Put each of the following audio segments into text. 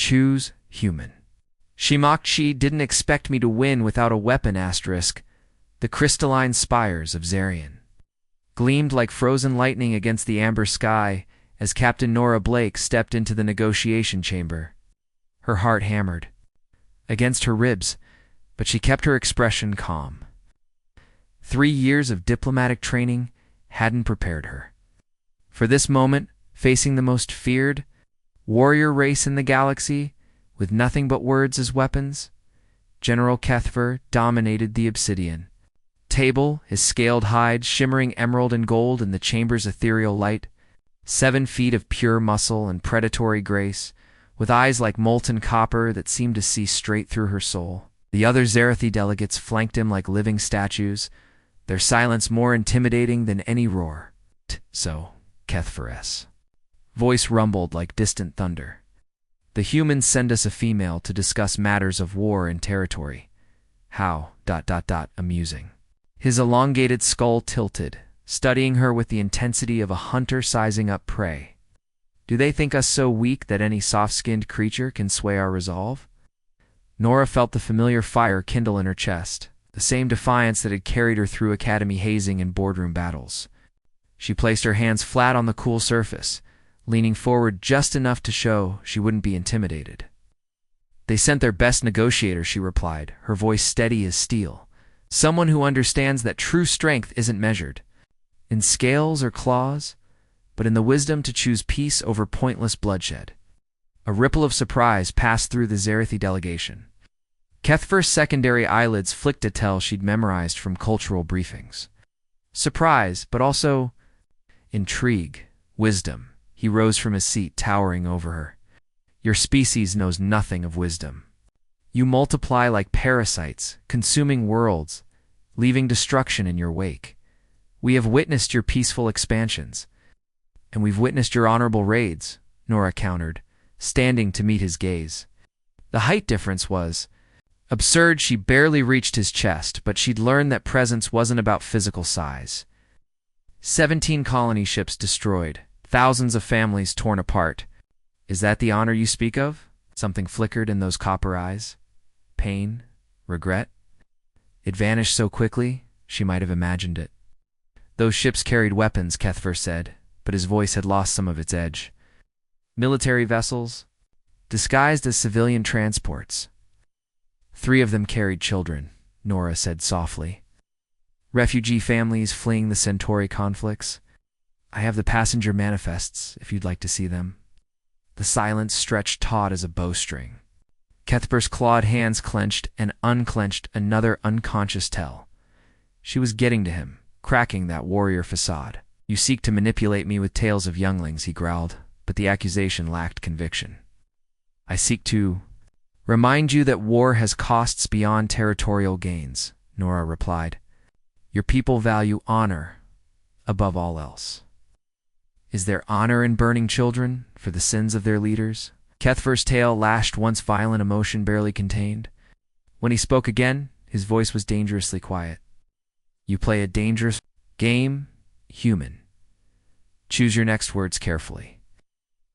Choose human. She mocked. She didn't expect me to win without a weapon. Asterisk. The crystalline spires of Zarian gleamed like frozen lightning against the amber sky as Captain Nora Blake stepped into the negotiation chamber. Her heart hammered against her ribs, but she kept her expression calm. 3 years of diplomatic training hadn't prepared her for this moment, facing the most feared warrior race in the galaxy with nothing but words as weapons. General Kethver dominated the obsidian table, his scaled hide shimmering emerald and gold in the chamber's ethereal light. 7 feet of pure muscle and predatory grace, with eyes like molten copper that seemed to see straight through her soul. The other Zarathi delegates flanked him like living statues, their silence more intimidating than any roar. So, Kethver's voice rumbled like distant thunder. The humans send us a female to discuss matters of war and territory. How, amusing. His elongated skull tilted, studying her with the intensity of a hunter sizing up prey. Do they think us so weak that any soft-skinned creature can sway our resolve? Nora felt the familiar fire kindle in her chest, the same defiance that had carried her through academy hazing and boardroom battles. She placed her hands flat on the cool surface, leaning forward just enough to show she wouldn't be intimidated. They sent their best negotiator, she replied, her voice steady as steel. Someone who understands that true strength isn't measured in scales or claws, but in the wisdom to choose peace over pointless bloodshed. A ripple of surprise passed through the Zarathi delegation. Kethver's secondary eyelids flicked to tell she'd memorized from cultural briefings. Surprise, but also intrigue, wisdom. He rose from his seat, towering over her. Your species knows nothing of wisdom. You multiply like parasites, consuming worlds, leaving destruction in your wake. We have witnessed your peaceful expansions, and we've witnessed your honorable raids, Nora countered, standing to meet his gaze. The height difference was absurd. She barely reached his chest, but she'd learned that presence wasn't about physical size. 17 colony ships destroyed, thousands of families torn apart. Is that the honor you speak of? Something flickered in those copper eyes. Pain? Regret? It vanished so quickly, she might have imagined it. Those ships carried weapons, Kethver said, but his voice had lost some of its edge. Military vessels, disguised as civilian transports. 3 of them carried children, Nora said softly. Refugee families fleeing the Centauri conflicts. I have the passenger manifests, if you'd like to see them. The silence stretched taut as a bowstring. Kethver's clawed hands clenched and unclenched another unconscious tell. She was getting to him, cracking that warrior facade. You seek to manipulate me with tales of younglings, he growled, but the accusation lacked conviction. I seek to remind you that war has costs beyond territorial gains, Nora replied. Your people value honor above all else. Is there honor in burning children for the sins of their leaders? Kethver's tail lashed once violent emotion barely contained. When he spoke again, his voice was dangerously quiet. You play a dangerous game, human. Choose your next words carefully.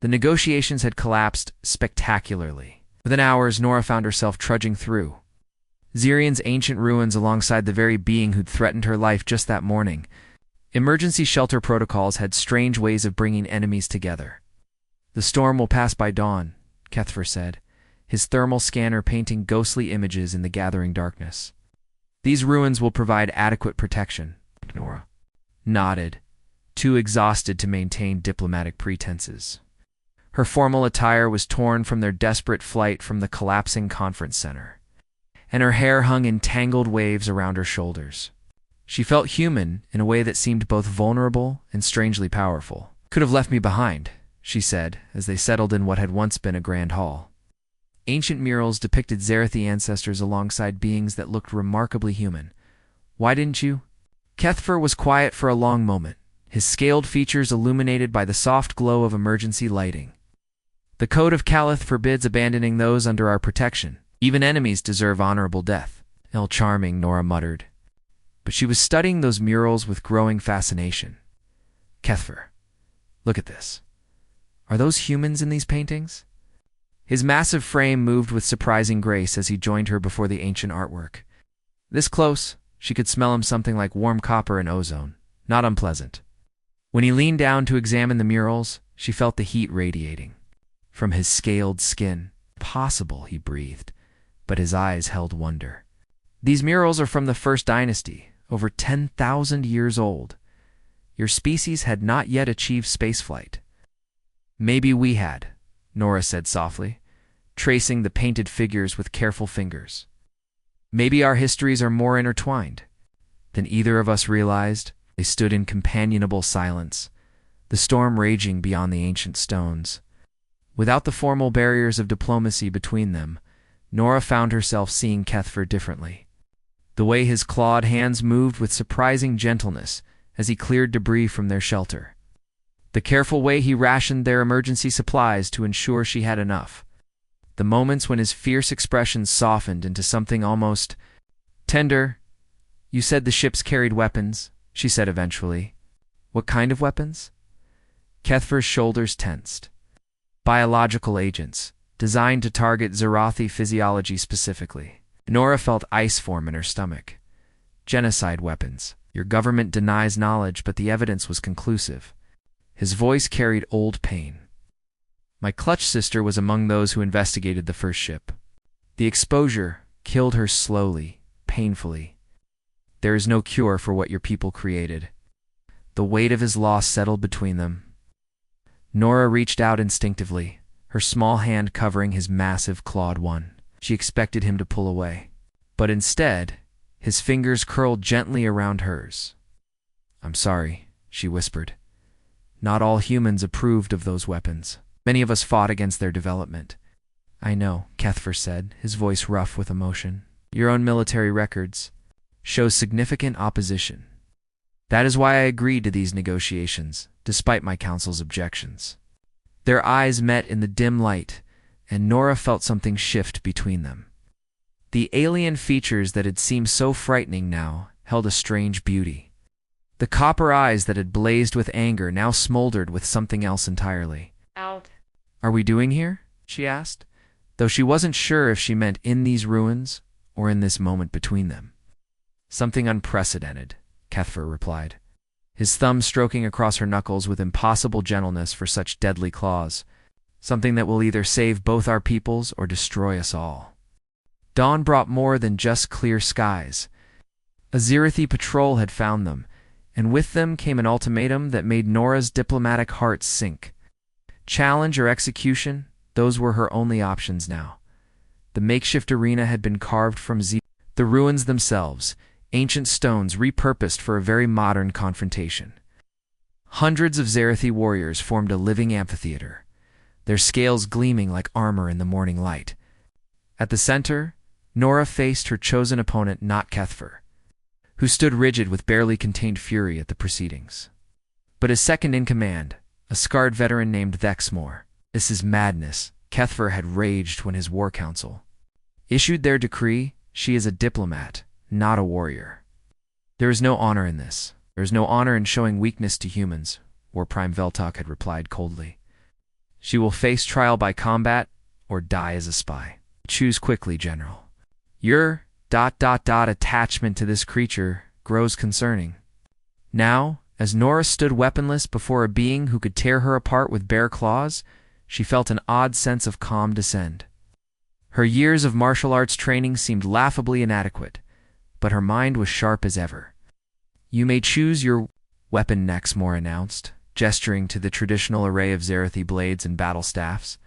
The negotiations had collapsed spectacularly. Within hours, Nora found herself trudging through Zarian's ancient ruins alongside the very being who'd threatened her life just that morning. Emergency shelter protocols had strange ways of bringing enemies together. The storm will pass by dawn, Kethver said, his thermal scanner painting ghostly images in the gathering darkness. These ruins will provide adequate protection. Nora nodded, too exhausted to maintain diplomatic pretenses. Her formal attire was torn from their desperate flight from the collapsing conference center, and her hair hung in tangled waves around her shoulders. She felt human in a way that seemed both vulnerable and strangely powerful. Could have left me behind, she said, as they settled in what had once been a grand hall. Ancient murals depicted Zarathi ancestors alongside beings that looked remarkably human. Why didn't you? Kethver was quiet for a long moment, his scaled features illuminated by the soft glow of emergency lighting. The Code of Calith forbids abandoning those under our protection. Even enemies deserve honorable death. Charming, Nora muttered. But she was studying those murals with growing fascination. Kethver, look at this. Are those humans in these paintings? His massive frame moved with surprising grace as he joined her before the ancient artwork. This close, she could smell him something like warm copper and ozone, not unpleasant. When he leaned down to examine the murals, she felt the heat radiating from his scaled skin. Possible, he breathed, but his eyes held wonder. These murals are from the First Dynasty, over 10,000 years old. Your species had not yet achieved spaceflight. Maybe we had, Nora said softly, tracing the painted figures with careful fingers. Maybe our histories are more intertwined than either of us realized. They stood in companionable silence, the storm raging beyond the ancient stones. Without the formal barriers of diplomacy between them, Nora found herself seeing Kethfer differently. The way his clawed hands moved with surprising gentleness as he cleared debris from their shelter. The careful way he rationed their emergency supplies to ensure she had enough. The moments when his fierce expression softened into something almost tender. "You said the ships carried weapons," she said eventually. "What kind of weapons?" Kethfer's shoulders tensed. Biological agents, designed to target Zerathi physiology specifically. Nora felt ice form in her stomach. Genocide weapons. Your government denies knowledge, but the evidence was conclusive. His voice carried old pain. My clutch sister was among those who investigated the first ship. The exposure killed her slowly, painfully. There is no cure for what your people created. The weight of his loss settled between them. Nora reached out instinctively, her small hand covering his massive clawed one. She expected him to pull away. But instead, his fingers curled gently around hers. "I'm sorry," she whispered. "Not all humans approved of those weapons. Many of us fought against their development." "I know," Kethfer said, his voice rough with emotion. "Your own military records show significant opposition. That is why I agreed to these negotiations, despite my council's objections." Their eyes met in the dim light, and Nora felt something shift between them. The alien features that had seemed so frightening now held a strange beauty. The copper eyes that had blazed with anger now smoldered with something else entirely. Out. "Are we doing here?" she asked, though she wasn't sure if she meant in these ruins or in this moment between them. "Something unprecedented," Kethfer replied, his thumb stroking across her knuckles with impossible gentleness for such deadly claws. "Something that will either save both our peoples or destroy us all." Dawn brought more than just clear skies. A Zerathi patrol had found them, and with them came an ultimatum that made Nora's diplomatic heart sink. Challenge or execution, those were her only options now. The makeshift arena had been carved from the ruins themselves, ancient stones repurposed for a very modern confrontation. Hundreds of Zerathi warriors formed a living amphitheater, their scales gleaming like armor in the morning light. At the center, Nora faced her chosen opponent, not Kethfer, who stood rigid with barely contained fury at the proceedings. But his second in command, a scarred veteran named Thexmore. "This is madness," Kethfer had raged when his war council issued their decree. "She is a diplomat, not a warrior. There is no honor in this. There is no honor in showing weakness to humans," War Prime Veltok had replied coldly. "She will face trial by combat or die as a spy. Choose quickly, General. Your ... attachment to this creature grows concerning." Now, as Nora stood weaponless before a being who could tear her apart with bare claws, she felt an odd sense of calm descend. Her years of martial arts training seemed laughably inadequate, but her mind was sharp as ever. "You may choose your weapon," Nexmore announced, gesturing to the traditional array of Zerathi blades and battle staffs.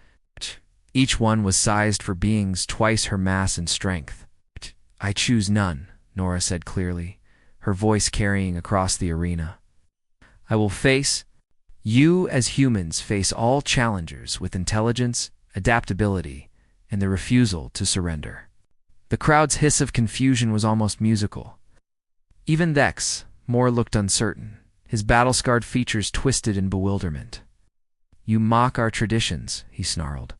Each one was sized for beings twice her mass and strength. "I choose none," Nora said clearly, her voice carrying across the arena. "I will face... You as humans face all challengers with intelligence, adaptability, and the refusal to surrender." The crowd's hiss of confusion was almost musical. Even Thexmore looked uncertain, his battle-scarred features twisted in bewilderment. "You mock our traditions," he snarled,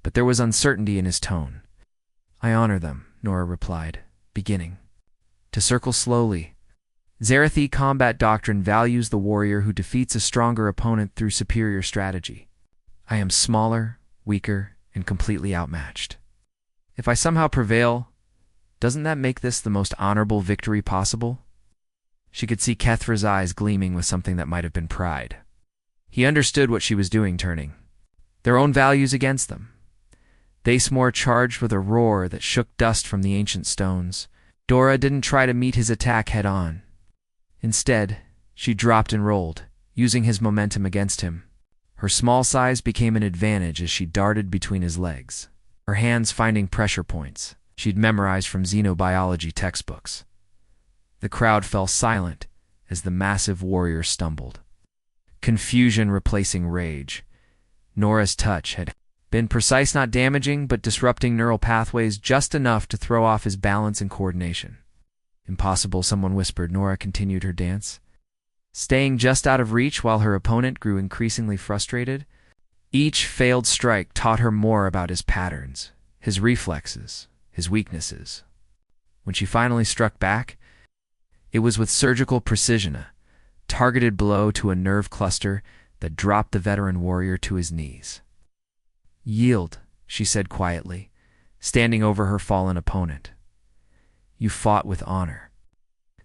but there was uncertainty in his tone. "I honor them," Nora replied, beginning to circle slowly. "Zerathi combat doctrine values the warrior who defeats a stronger opponent through superior strategy. I am smaller, weaker, and completely outmatched. If I somehow prevail, doesn't that make this the most honorable victory possible? She could see Kethra's eyes gleaming with something that might have been pride. He understood what she was doing, turning their own values against them. Dacemoor charged with a roar that shook dust from the ancient stones. Dora didn't try to meet his attack head-on. Instead, she dropped and rolled, using his momentum against him. Her small size became an advantage as she darted between his legs, her hands finding pressure points she'd memorized from xenobiology textbooks. The crowd fell silent as the massive warrior stumbled, confusion replacing rage. Nora's touch had been precise, not damaging, but disrupting neural pathways just enough to throw off his balance and coordination. Impossible, someone whispered. Nora continued her dance, staying just out of reach while her opponent grew increasingly frustrated. Each failed strike taught her more about his patterns, his reflexes, his weaknesses. When she finally struck back, it was with surgical precision, a targeted blow to a nerve cluster that dropped the veteran warrior to his knees. "Yield," she said quietly, standing over her fallen opponent. "You fought with honor.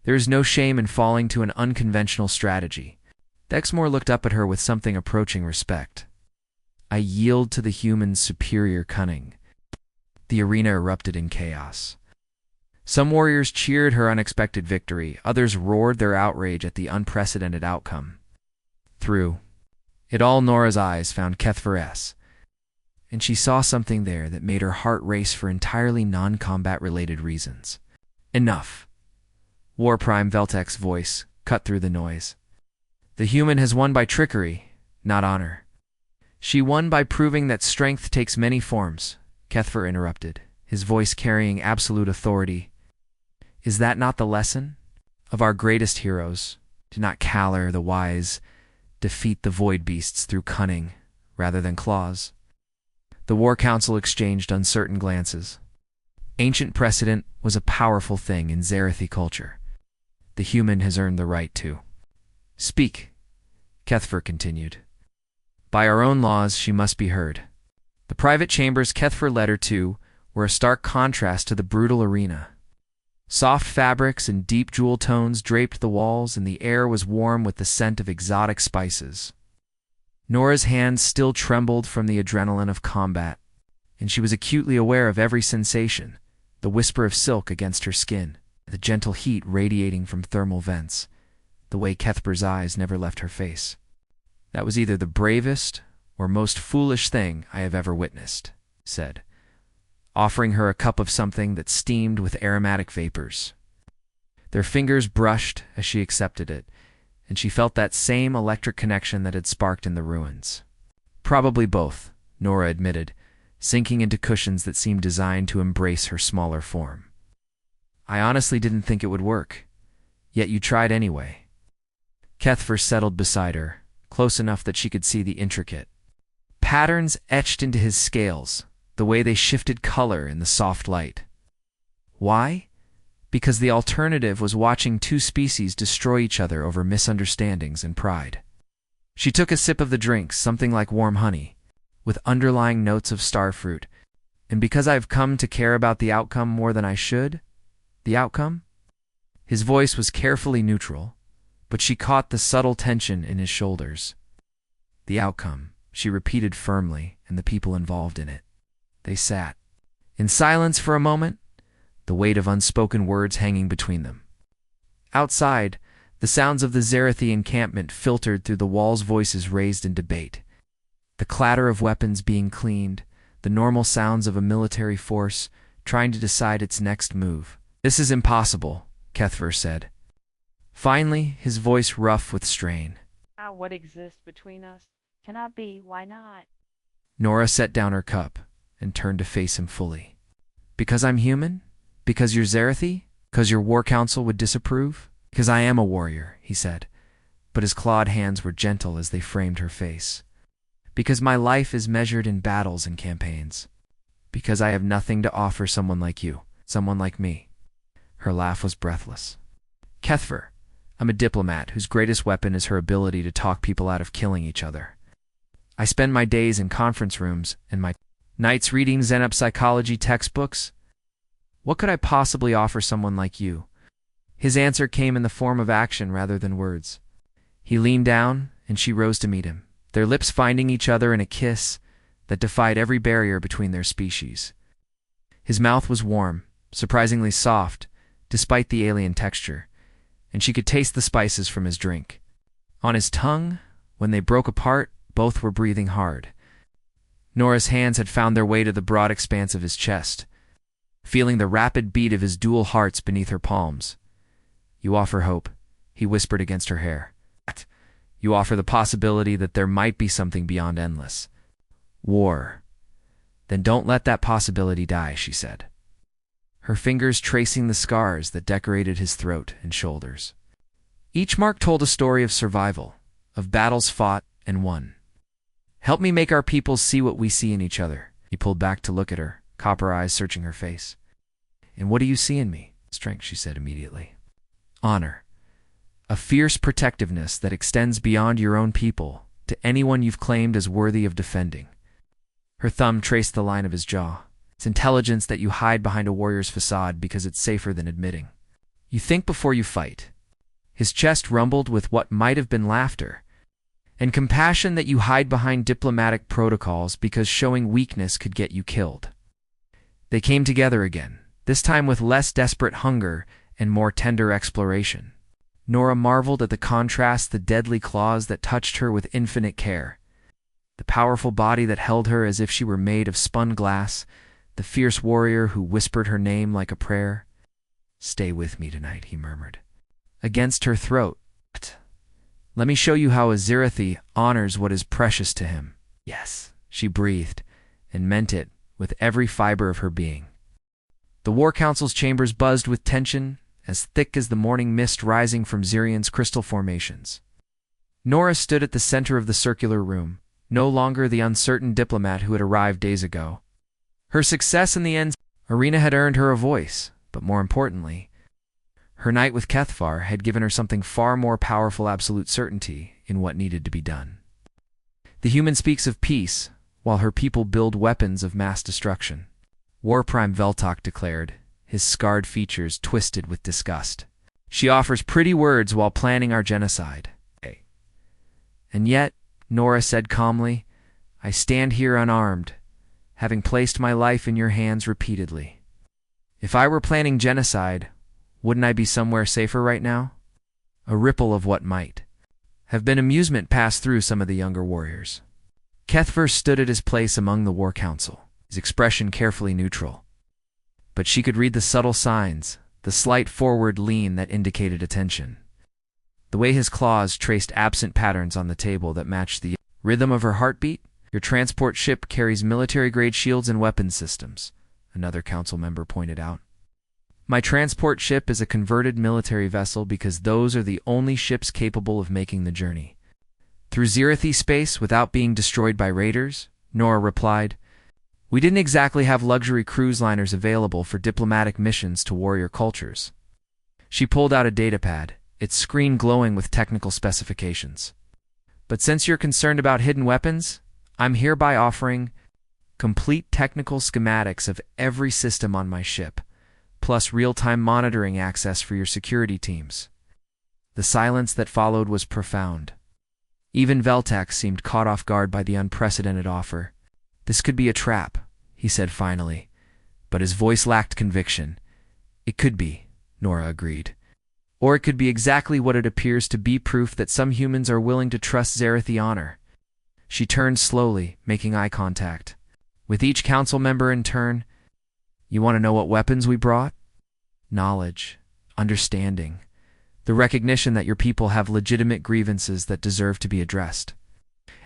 There is no shame in falling to an unconventional strategy." Dexmoor looked up at her with something approaching respect. "I yield to the human's superior cunning." The arena erupted in chaos. Some warriors cheered her unexpected victory, others roared their outrage at the unprecedented outcome. Through it all, Nora's eyes found Kethra's, and she saw something there that made her heart race for entirely non-combat related reasons. "Enough." War Prime Veltek's voice cut through the noise. "The human has won by trickery, not honor." "She won by proving that strength takes many forms," Kethra interrupted, his voice carrying absolute authority. "Is that not the lesson of our greatest heroes? To not Kalar the wise defeat the void beasts through cunning rather than claws?" The War Council exchanged uncertain glances. Ancient precedent was a powerful thing in Zarathi culture. The human has earned the right to speak, Kethra continued. By our own laws, she must be heard. The private chambers Kethra led her to were a stark contrast to the brutal arena. Soft fabrics and deep jewel tones draped the walls, and the air was warm with the scent of exotic spices. Nora's hands still trembled from the adrenaline of combat, and she was acutely aware of every sensation, the whisper of silk against her skin, the gentle heat radiating from thermal vents, the way Kethra's eyes never left her face. "That was either the bravest or most foolish thing I have ever witnessed," he said, offering her a cup of something that steamed with aromatic vapors. Their fingers brushed as she accepted it, and she felt that same electric connection that had sparked in the ruins. "Probably both," Nora admitted, sinking into cushions that seemed designed to embrace her smaller form. "I honestly didn't think it would work, yet you tried anyway." Kethra settled beside her, close enough that she could see the intricate patterns etched into his scales, the way they shifted color in the soft light. Why? Because the alternative was watching two species destroy each other over misunderstandings and pride. She took a sip of the drink, something like warm honey, with underlying notes of starfruit. "And because I've come to care about the outcome more than I should?" "The outcome?" His voice was carefully neutral, but she caught the subtle tension in his shoulders. "The outcome," she repeated firmly, "and the people involved in it." They sat in silence for a moment, the weight of unspoken words hanging between them. Outside, the sounds of the Zarathi encampment filtered through the walls, voices raised in debate. The clatter of weapons being cleaned, the normal sounds of a military force trying to decide its next move. "This is impossible," Kethra said. Finally, his voice rough with strain. What exists between us cannot be. Why not?" Nora set down her cup and turned to face him fully. "Because I'm human? Because you're Zarathi? Because your war council would disapprove?" "Because I am a warrior," he said, but his clawed hands were gentle as they framed her face. "Because my life is measured in battles and campaigns. Because I have nothing to offer someone like you, someone like me." Her laugh was breathless. "Kethra, I'm a diplomat whose greatest weapon is her ability to talk people out of killing each other. I spend my days in conference rooms and my Nights reading Zen psychology textbooks? What could I possibly offer someone like you? His answer came in the form of action rather than words. He leaned down, and she rose to meet him, their lips finding each other in a kiss that defied every barrier between their species. His mouth was warm, surprisingly soft, despite the alien texture, and she could taste the spices from his drink. On his tongue, when they broke apart, both were breathing hard. Nora's hands had found their way to the broad expanse of his chest, feeling the rapid beat of his dual hearts beneath her palms. You offer hope, he whispered against her hair. You offer the possibility that there might be something beyond endless. War. Then don't let that possibility die, she said, her fingers tracing the scars that decorated his throat and shoulders. Each mark told a story of survival, of battles fought and won. Help me make our peoples see what we see in each other. He pulled back to look at her, copper eyes searching her face. And what do you see in me? Strength, she said immediately. Honor. A fierce protectiveness that extends beyond your own people to anyone you've claimed as worthy of defending. Her thumb traced the line of his jaw. It's intelligence that you hide behind a warrior's facade because it's safer than admitting. You think before you fight. His chest rumbled with what might have been laughter. And compassion that you hide behind diplomatic protocols because showing weakness could get you killed. They came together again, this time with less desperate hunger and more tender exploration. Nora marveled at the contrast, the deadly claws that touched her with infinite care, the powerful body that held her as if she were made of spun glass, the fierce warrior who whispered her name like a prayer. Stay with me tonight, he murmured. Against her throat. Let me show you how a Zirathi honors what is precious to him. Yes, she breathed, and meant it with every fiber of her being. The War Council's chambers buzzed with tension, as thick as the morning mist rising from Zirian's crystal formations. Nora stood at the center of the circular room, no longer the uncertain diplomat who had arrived days ago. Her success in the end arena had earned her a voice, but more importantly, her night with Kethvar had given her something far more powerful: absolute certainty in what needed to be done. The human speaks of peace, while her people build weapons of mass destruction. War Prime Veltok declared, his scarred features twisted with disgust. She offers pretty words while planning our genocide. And yet, Nora said calmly, I stand here unarmed, having placed my life in your hands repeatedly. If I were planning genocide, wouldn't I be somewhere safer right now? A ripple of what might have been amusement passed through some of the younger warriors. Kethvar stood at his place among the War Council, his expression carefully neutral. But she could read the subtle signs, the slight forward lean that indicated attention. The way his claws traced absent patterns on the table that matched the rhythm of her heartbeat. Your transport ship carries military-grade shields and weapons systems, another council member pointed out. My transport ship is a converted military vessel because those are the only ships capable of making the journey through Zirathi space without being destroyed by raiders, Nora replied. We didn't exactly have luxury cruise liners available for diplomatic missions to warrior cultures. She pulled out a datapad, its screen glowing with technical specifications. But since you're concerned about hidden weapons, I'm hereby offering complete technical schematics of every system on my ship, plus real-time monitoring access for your security teams. The silence that followed was profound. Even Veltak seemed caught off guard by the unprecedented offer. This could be a trap, he said finally, but his voice lacked conviction. It could be, Nora agreed. Or it could be exactly what it appears to be, proof that some humans are willing to trust Zirathi honor. She turned slowly, making eye contact with each council member in turn. You want to know what weapons we brought? Knowledge, understanding, the recognition that your people have legitimate grievances that deserve to be addressed,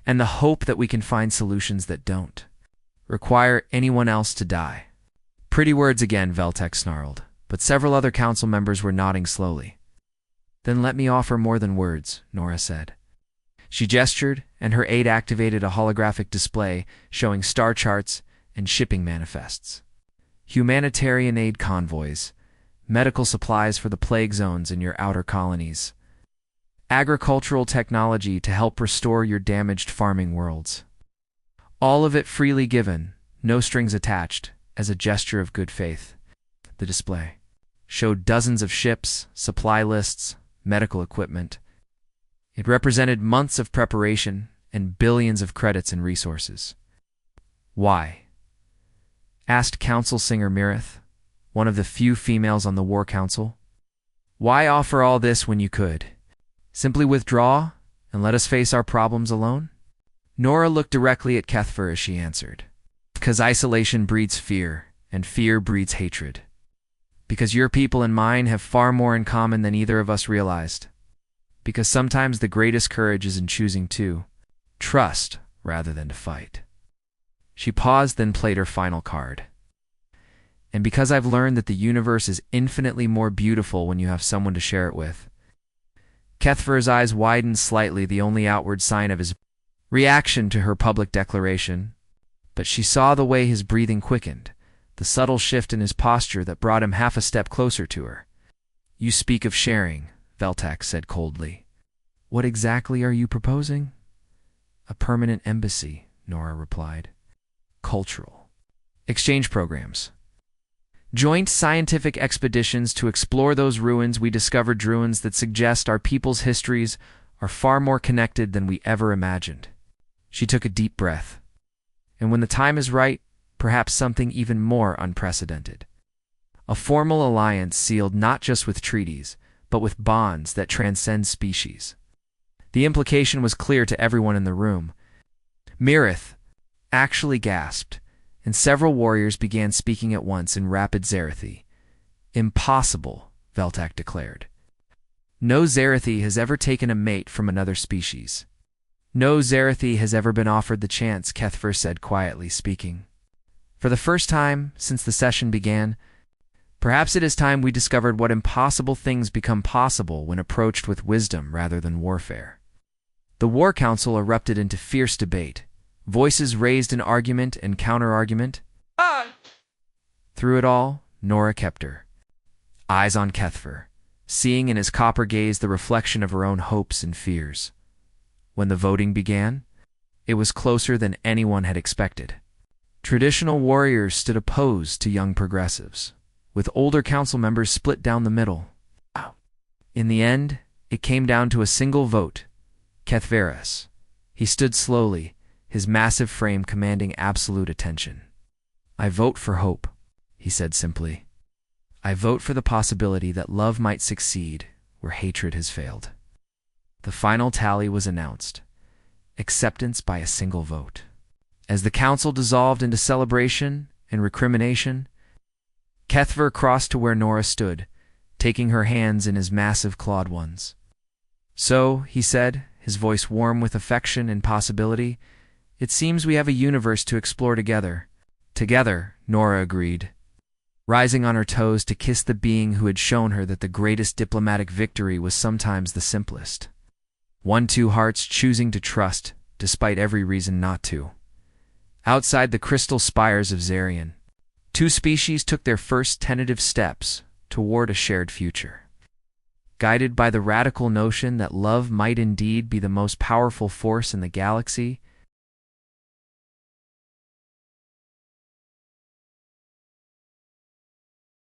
and the hope that we can find solutions that don't require anyone else to die. Pretty words again, Veltek snarled, but several other council members were nodding slowly. Then let me offer more than words, Nora said. She gestured, and her aide activated a holographic display showing star charts and shipping manifests. Humanitarian aid convoys, medical supplies for the plague zones in your outer colonies, agricultural technology to help restore your damaged farming worlds. All of it freely given, no strings attached, as a gesture of good faith. The display showed dozens of ships, supply lists, medical equipment. It represented months of preparation and billions of credits and resources. Why? Asked Council Singer Mirith, one of the few females on the War Council. Why offer all this when you could simply withdraw and let us face our problems alone? Nora looked directly at Kethver as she answered. Because isolation breeds fear, and fear breeds hatred. Because your people and mine have far more in common than either of us realized. Because sometimes the greatest courage is in choosing to trust rather than to fight. She paused, then played her final card. And because I've learned that the universe is infinitely more beautiful when you have someone to share it with. Kethver's eyes widened slightly, the only outward sign of his reaction to her public declaration. But she saw the way his breathing quickened, the subtle shift in his posture that brought him half a step closer to her. You speak of sharing, Veltak said coldly. What exactly are you proposing? A permanent embassy, Nora replied. Cultural exchange programs. Joint scientific expeditions to explore those ruins. We discovered ruins that suggest our people's histories are far more connected than we ever imagined. She took a deep breath. And when the time is right, perhaps something even more unprecedented. A formal alliance sealed not just with treaties, but with bonds that transcend species. The implication was clear to everyone in the room. Mirith actually gasped, and several warriors began speaking at once in rapid Zarathi. Impossible, Veltak declared. No Zarathi has ever taken a mate from another species. No Zarathi has ever been offered the chance, Kethver said quietly, speaking. For the first time since the session began, perhaps it is time we discovered what impossible things become possible when approached with wisdom rather than warfare. The War Council erupted into fierce debate. Voices raised in argument and counter-argument. Through it all, Nora kept her eyes on Kethver, seeing in his copper gaze the reflection of her own hopes and fears. When the voting began, it was closer than anyone had expected. Traditional warriors stood opposed to young progressives, with older council members split down the middle. In the end, it came down to a single vote. Kethveris. He stood slowly, his massive frame commanding absolute attention. I vote for hope, he said simply. I vote for the possibility that love might succeed where hatred has failed. The final tally was announced. Acceptance by a single vote. As the council dissolved into celebration and recrimination, Kethver crossed to where Nora stood, taking her hands in his massive clawed ones. So, he said, his voice warm with affection and possibility, it seems we have a universe to explore together. Together, Nora agreed, rising on her toes to kiss the being who had shown her that the greatest diplomatic victory was sometimes the simplest. Two hearts choosing to trust, despite every reason not to. Outside the crystal spires of Zarian, two species took their first tentative steps toward a shared future. Guided by the radical notion that love might indeed be the most powerful force in the galaxy,